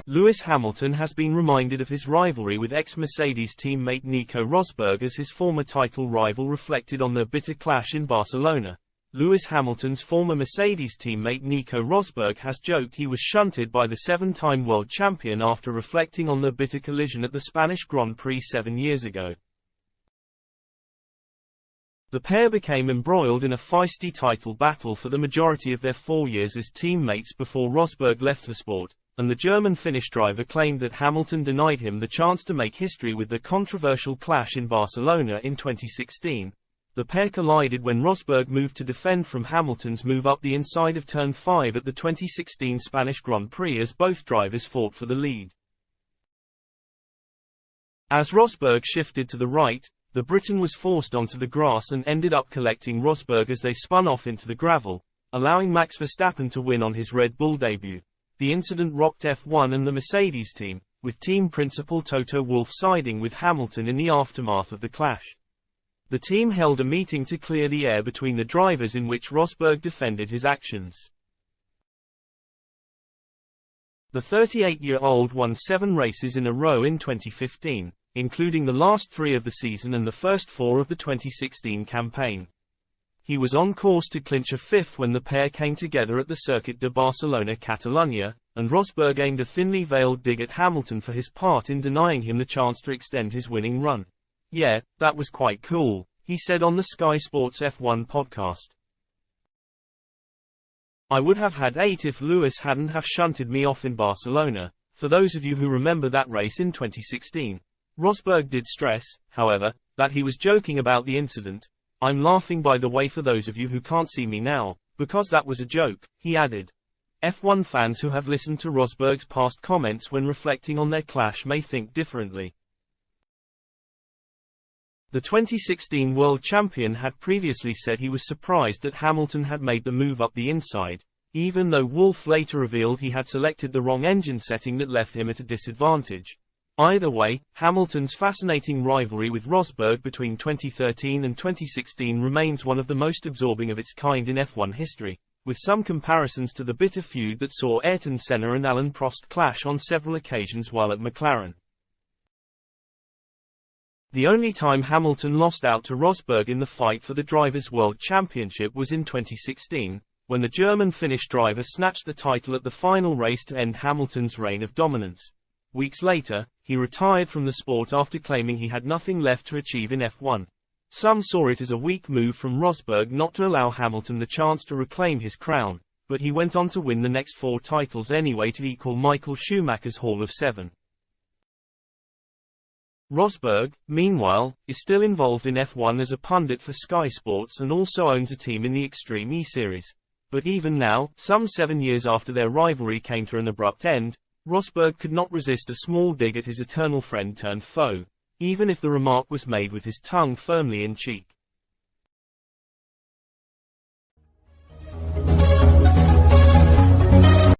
Lewis Hamilton has been reminded of his rivalry with ex-Mercedes teammate Nico Rosberg as his former title rival reflected on their bitter clash in Barcelona. Lewis Hamilton's former Mercedes teammate Nico Rosberg has joked he was shunted by the seven-time world champion after reflecting on their bitter collision at the Spanish Grand Prix 7 years ago. The pair became embroiled in a feisty title battle for the majority of their 4 years as teammates before Rosberg left the sport, and the German-Finnish driver claimed that Hamilton denied him the chance to make history with the controversial clash in Barcelona in 2016. The pair collided when Rosberg moved to defend from Hamilton's move up the inside of Turn 5 at the 2016 Spanish Grand Prix as both drivers fought for the lead. As Rosberg shifted to the right, the Briton was forced onto the grass and ended up collecting Rosberg as they spun off into the gravel, allowing Max Verstappen to win on his Red Bull debut. The incident rocked F1 and the Mercedes team, with team principal Toto Wolff siding with Hamilton in the aftermath of the clash. The team held a meeting to clear the air between the drivers in which Rosberg defended his actions. The 38-year-old won 7 races in a row in 2015, including the last 3 of the season and the first 4 of the 2016 campaign. He was on course to clinch a 5th when the pair came together at the Circuit de Barcelona-Catalunya, and Rosberg aimed a thinly veiled dig at Hamilton for his part in denying him the chance to extend his winning run. "Yeah, that was quite cool," he said on the Sky Sports F1 podcast. "I would have had 8 if Lewis hadn't have shunted me off in Barcelona, for those of you who remember that race in 2016. Rosberg did stress, however, that he was joking about the incident. "I'm laughing by the way for those of you who can't see me now, because that was a joke," he added. F1 fans who have listened to Rosberg's past comments when reflecting on their clash may think differently. The 2016 world champion had previously said he was surprised that Hamilton had made the move up the inside, even though Wolff later revealed he had selected the wrong engine setting that left him at a disadvantage. Either way, Hamilton's fascinating rivalry with Rosberg between 2013 and 2016 remains one of the most absorbing of its kind in F1 history, with some comparisons to the bitter feud that saw Ayrton Senna and Alain Prost clash on several occasions while at McLaren. The only time Hamilton lost out to Rosberg in the fight for the Drivers' World Championship was in 2016, when the German-Finnish driver snatched the title at the final race to end Hamilton's reign of dominance. Weeks later, he retired from the sport after claiming he had nothing left to achieve in F1. Some saw it as a weak move from Rosberg not to allow Hamilton the chance to reclaim his crown, but he went on to win the next 4 titles anyway to equal Michael Schumacher's haul of 7. Rosberg, meanwhile, is still involved in F1 as a pundit for Sky Sports and also owns a team in the Extreme E Series. But even now, some 7 years after their rivalry came to an abrupt end, Rosberg could not resist a small dig at his eternal friend turned foe, even if the remark was made with his tongue firmly in cheek.